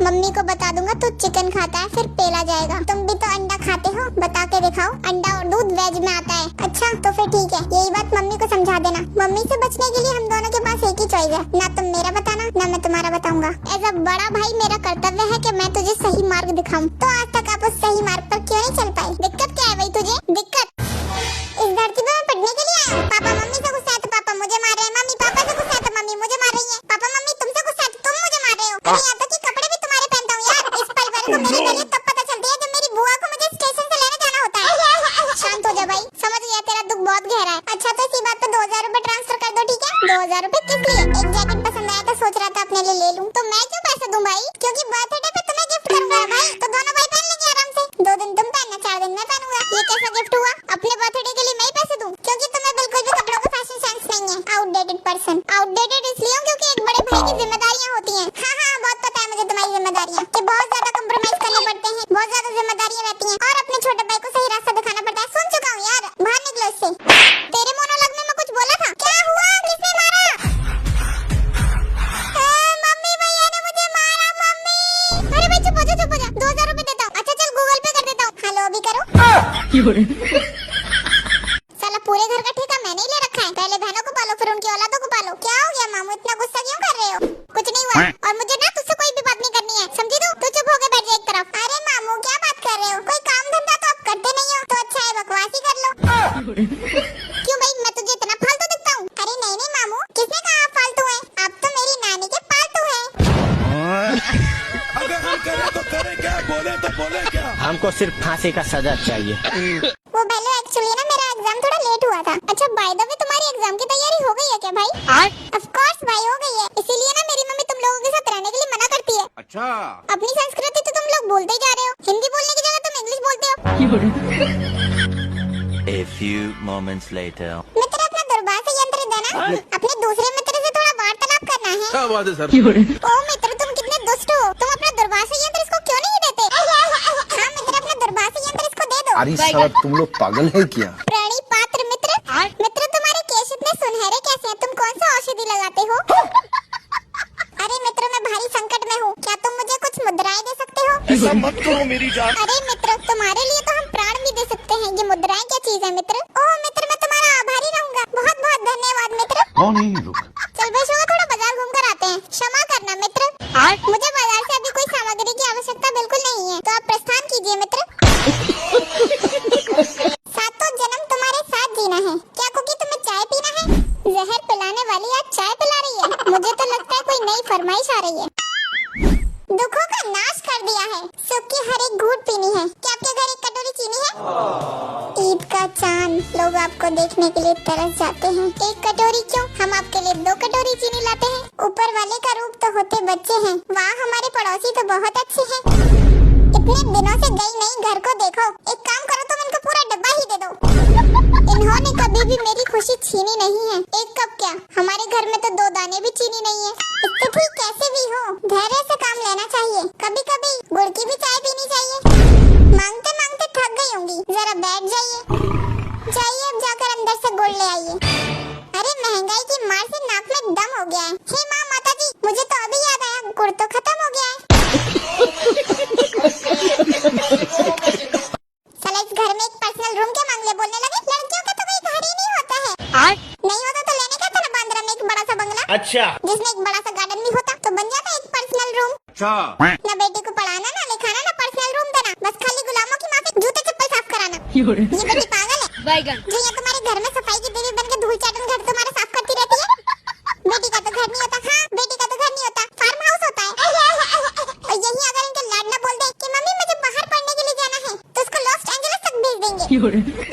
Mummy को बता दूंगा तू चिकन खाता है फिर पेला जाएगा। तुम भी तो अंडा खाते हो, बता के दिखाओ। अंडा और दूध वेज में आता है। अच्छा तो फिर ठीक है, यही बात मम्मी को समझा देना। मम्मी से बचने के लिए हम दोनों के पास एक ही चॉइस है, ना तुम मेरा बताना ना मैं तुम्हारा बताऊंगा। एज अ बड़ा भाई मेरा कर्तव्य है कि मैं तुझे सही मार्ग दिखाऊं। तो आज तक आप उस सही मार्ग पर क्यों नहीं चल पाई? दिक्कत क्या है भाई तुझे? दिक्कत इस धरती पे मैं पढ़ने के लिए आया हूँ। पापा मम्मी से गुस्सा है तो पापा मुझे मार रहे हैं, मम्मी पापा से गुस्सा है तो मम्मी मुझे मार रही है, पापा मम्मी तुमसे गुस्सा है तो तुम मुझे मार रहे हो। अरे यहाँ तक कि कपड़े भी तुम्हारे पहनता हूँ यार। इस परिवार को मेरी वैल्यू तब पता चलती है जब मेरी बुआ को मुझे स्टेशन से लेने जाना होता है। शांत हो जा भाई, समझ गया तेरा दुख बहुत गहरा है। अच्छा तो इसी बात पे 2000 रूपए ट्रांसफर कर दो, ठीक है? 2000 रूपए किस लिए? एक जैकेट पसंद आया तो सोच रहा था अपने लिए ले लूं। तो मैं क्यों पैसे दूं भाई? क्योंकि बर्थडे पे तुम्हें गिफ्ट करूंगा भाई, तो दोनों भाई पहन लेंगे आराम से। 2 दिन तुम पहनना, 4 दिन मैं पहनूंगा। ये कैसा गिफ्ट हुआ? अपने बर्थडे के लिए मैं ही पैसे दूं? क्योंकि तुम्हें बिल्कुल भी कपड़ों का फैशन सेंस नहीं है। Outdated person. आउटडेटेड इसलिए क्योंकि एक बड़े भाई की जिम्मेदारियां होती हैं। हाँ बहुत पता है मुझे तुम्हारी जिम्मेदारियां, कि बहुत ज्यादा कॉम्प्रोमाइज करने पड़ते हैं, बहुत ज्यादा जिम्मेदारियां रहती हैं और अपने छोटे भाई को सही रास्ता दिखाना पड़ता है। सुन चुका हूँ यार, बाहर निकलो इससे। तेरे मोनोलॉग में मैं कुछ बोला था? क्या हुआ? किसने मारा? मम्मी भैया ने मुझे मारा। मम्मी अरे भाई चुप हो जा 2000 रूपए देता हूँ। अच्छा चल गूगल पे कर देता हूँ। हेलो अभी करो। साला पूरे घर का ठेका मैंने ही ले रखा है। पहले बहनों को पालो फिर उनकी औलादों को पालो। क्या हो गया मामू, इतना गुस्सा क्यों कर रहे हो? कुछ नहीं हुआ और मुझे ना तुझसे कोई भी बात नहीं करनी है, समझी तू चुप होके बैठ जा एक तरफ। अरे मामू क्या बात कर रहे हो? कोई काम धंधा तो आप करते नहीं हो, तो अच्छा है बकवास ही कर लो। क्यों भाई मैं तुझे इतना फालतू दिखता हूँ? अरे नहीं मामू, किसने कहा आप फालतू हैं? आप तो मेरी नानी के पालतू हैं। अगर हम करें तो करें क्या, बोले तो बोले क्या? हमको सिर्फ फांसी का सजा चाहिए। वो पहले एक्चुअली ना मेरा एग्जाम थोड़ा लेट हुआ था। अच्छा बाय द वे तुम्हारी एग्जाम की तैयारी हो गई है क्या भाई? ऑफ कोर्स भाई हो गई है, इसीलिए ना मेरी मम्मी तुम लोगों के साथ रहने के लिए मना करती है। अच्छा अपनी संस्कृति तो तुम लोग भूलते ही जा रहे हो, हिंदी बोलने की जगह तुम इंग्लिश बोलते हो। A few moments later. मित्र अपना दुर्भाषा यंत्र देना, अपने दूसरे मित्र से थोड़ा वार्तालाप करना है। क्या बात है सर? ओ मित्र तुम कितने दुष्ट हो, तुम अपना दुर्भाषा यंत्र इसको क्यों नहीं देते? हाँ मित्र अपना दुर्भाषा यंत्र इसको दे दो। अरे साला तुम लोग पागल है क्या? प्राणी पात्र मित्र। मित्र तुम्हारे केश इतने सुनहरे कैसे हैं? तुम कौन सा औषधि लगाते हो? अरे मित्र मैं भारी संकट में हूँ, क्या तुम मुझे कुछ मुद्राएं दे सकते हो? ऐसा मत करो मेरी जान। अरे मित्र तुम्हारे लिए तो हम प्राण भी दे सकते हैं, ये मुद्राएं क्या चीज है मित्र? ओह मित्र मैं तुम्हारा आभारी रहूंगा, बहुत बहुत धन्यवाद मित्र। कौन है ये लोग? चल भाई शुगर थोड़ा बाजार घूम कर आते हैं, क्षमा करना मित्र। मुझे बाजार से अभी कोई सामग्री की आवश्यकता बिल्कुल नहीं है, तो आप प्रस्थान कीजिए मित्र। सातों जन्म तुम्हारे साथ जीना है। क्या कुकी तुम्हें चाय पीना है? जहर पिलाने वाली आज चाय पिला रही है, मुझे तो लगता है कोई नई फरमाइश आ रही है। दुखों का नाश कर दिया है, सुख की हर एक घूंट पीनी है। क्या आपके घर एक कटोरी चीनी है? ईद का चांद लोग आपको देखने के लिए तरस जाते हैं। एक कटोरी क्यों, हम आपके लिए 2 कटोरी चीनी लाते हैं। ऊपर वाले का रूप तो होते बच्चे हैं, वाह हमारे पड़ोसी तो बहुत अच्छे हैं। इतने दिनों से गई नहीं, घर को देखो। एक काम करो तुम इनको पूरा डब्बा ही दे दो। इन्होंने कभी भी मेरी खुशी छीनी नहीं है। एक कप क्या, हमारे घर में तो 2 दाने भी चीनी नहीं है। स्थिति कैसे भी हो धैर्य से काम लेना चाहिए, कभी कभी गुड़ की भी चाय पीनी चाहिए। मांगते मांगते थक गई होंगी, जरा बैठ जाइए। जाइए अब जाकर अंदर से गुड़ ले आइए। अरे महंगाई की मार से नाक में दम हो गया है। हे माँ माता जी मुझे तो अभी याद आया, गुड़ तो खत्म हो गया है। साला इस घर में एक पर्सनल रूम के मांगले बोलने लगे। लड़कियों का तो कोई घर ही नहीं होता है। नहीं होता तो लेने का था ना बांद्रा में एक बड़ा सा बंगला, अच्छा जिसमें एक बड़ा सा गार्डन भी होता, तो बन जाता एक पर्सनल रूम। अच्छा ना बेटी को पढ़ाना ना लिखाना ना पर्सनल रूम देना, बस खाली गुलामों की माफी जूते चप्पल साफ कराना। ये बेटी पागल है जो यहाँ तुम्हारे घर में सफाई की देवी बन के धूल चाटन घर तुम्हारा साफ करती रहती है। बेटी का तो घर नहीं होता। हाँ बेटी का तो घर नहीं होता, फार्म हाउस होता है। और यही अगर इनके लाड ना बोल दे कि मम्मी मुझे बाहर पढ़ने के लिए जाना है, तो उसको लॉस एंजलिस तक भेज देंगे।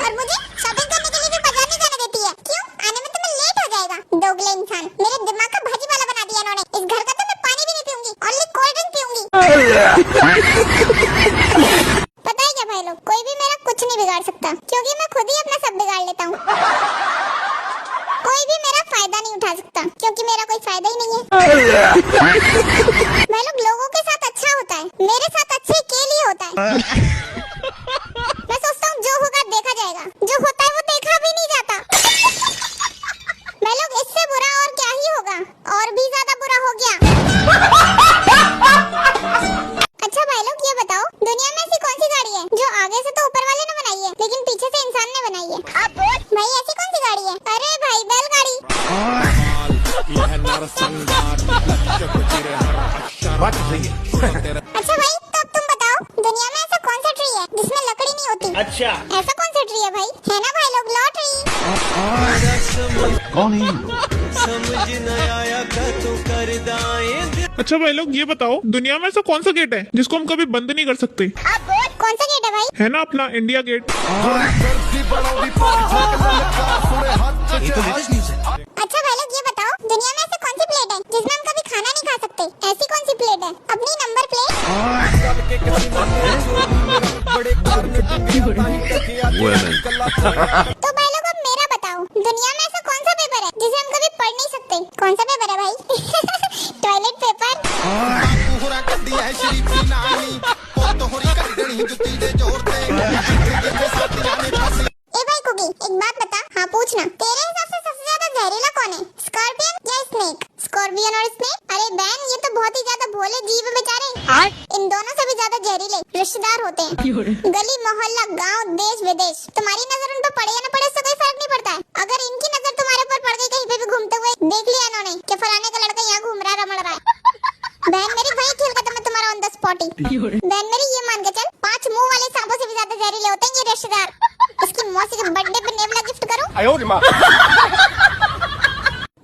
और मुझे शॉपिंग करने के लिए भी बाजार नहीं जाने देती है। क्यों? आने में तुम्हें लेट हो जाएगा। दोगले इंसान, मेरे दिमाग का भाजी वाला बना दिया इन्होंने। इस घर का तो मैं पानी भी नहीं पीऊंगी, ओनली कोल्ड ड्रिंक पीऊंगी। पता है क्या भाई लोग, कोई भी मेरा कुछ नहीं बिगाड़ सकता, क्योंकि मैं खुद ही अपना सब बिगाड़ लेता हूँ। कोई भी मेरा फायदा नहीं उठा सकता, क्योंकि मेरा कोई फायदा ही नहीं है। भाई लोग लोगों के साथ अच्छा होता है, मेरे साथ अच्छे के लिए होता है। मैं सोचता हूँ जो होगा देखा जाएगा, जो होता है वो देखा भी नहीं जाता। मैं लोग इससे बुरा और क्या ही होगा, और भी ज्यादा बुरा हो गया। बात सही है। अच्छा भाई, तो अब तुम बताओ, दुनिया में ऐसा कौन सा ट्री है जिसमें लकड़ी नहीं होती? अच्छा। ऐसा कौन सा ट्री है भाई? है ना भाई लोग, लॉटरी। कौन है ये? अच्छा भाई लोग ये बताओ, दुनिया में ऐसा कौन सा गेट है जिसको हम कभी बंद नहीं कर सकते? कौन सा गेट है भाई? है ना अपना इंडिया गेट। अच्छा भाई लोग ये बताओ, दुनिया में ऐसी कौन सी प्लेट है जिसमें हम कभी खाना नहीं खा सकते? ऐसी कौन सी प्लेट है? अपनी नंबर प्लेट। तो भाई लोग अब मेरा बताओ, दुनिया में ऐसा कौन सा पेपर है जिसे हम कभी पढ़ नहीं सकते? कौन सा पेपर है भाई? Toilet paper. ए भाई कुकी, एक बात बता। हाँ पूछना, तेरे हिसाब से सबसे ज्यादा जहरीला कौन है, स्कॉर्पियन या स्नेक? स्कॉर्पियन और स्नेक? अरे बहन, ये तो बहुत ही ज्यादा भोले जीव है बेचारे। इन दोनों से भी ज्यादा जहरीले रिश्तेदार होते हैं। गली मोहल्ला गांव देश विदेश, तुम्हारी नजर उन पर पड़े या न पड़े उससे कोई फर्क नहीं पड़ता है। अगर इनकी नजर तुम्हारे ऊपर पड़ गई कहीं पे भी घूमते हुए, देख लिया इन्होंने कि फलाने का लड़का यहाँ घूम रहा रमड़ रहा है। बहन मेरी, वही खेल खत्म है तुम्हारा ऑन द स्पॉट ही। बहन मेरी, ये मान के चल, 5 मुंह वाले सांपों से भी ज्यादा जहरीले होते हैं ये रिश्तेदार। इसकी मौसी के बर्थडे पे नेवला गिफ्ट करो।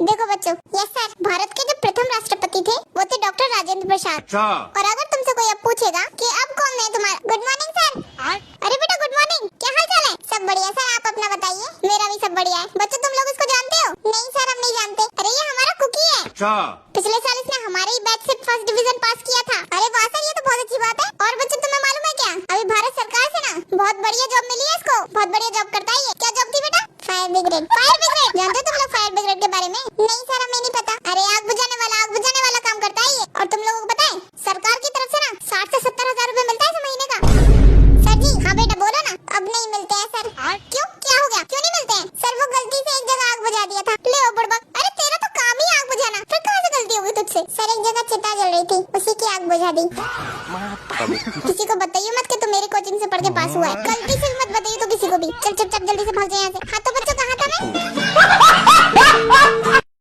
देखो बच्चों, यस सर, भारत के जो प्रथम राष्ट्रपति थे वो थे डॉक्टर राजेंद्र प्रसाद। और अगर तुमसे कोई अब पूछेगा कि अब कौन है तुम्हारा, गुड मॉर्निंग सर। अरे बेटा गुड मॉर्निंग, क्या हाल चाल है? सब बढ़िया सर, आप अपना बताइए। मेरा भी सब बढ़िया है। बच्चों तुम लोग इसको जानते हो? नहीं सर, हम नहीं जानते। अरे ये हमारा कुकी है। पिछले साल इसने हमारे ही बैच से फर्स्ट डिवीजन पास किया था। अरे वाह सर, ये तो बहुत अच्छी बात है। और बच्चों तुम्हें मालूम है क्या, अभी भारत सरकार से ना बहुत बढ़िया जॉब मिली है इसको। बहुत बढ़िया जॉब करता है ये। क्या जॉब थी बेटा? Fire brigade. फायर ब्रिगेड जानते हो तुम लोग फायर ब्रिगेड के बारे में? नहीं सर, हमें नहीं पता। अरे आग बुझाने वाला काम करता है ये। और तुम लोगों को पता है सरकार की तरफ से ना 60 से 70 हजार रूपए मिलता है इस महीने का। सर जी। हाँ बेटा बोलो ना। अब नहीं मिलते हैं सर। क्यों, क्या हो गया, क्यों नहीं मिलते हैं? सर वो गलती से एक जगह आग बुझा दिया था। ले ओ बुड़बक, अरे तेरा तो काम ही आग बुझाना, फिर कहाँ से गलती होगी तुझसे? सर एक जगह चिता जल रही थी, उसी की आग बुझा दी। किसी को बताइए मत कि तू मेरी कोचिंग से पढ़ के पास हुआ है। गलती से मत बताइए तो किसी को भी। चल चल चल जल्दी से भाग जाए यहाँ से। हाँ तो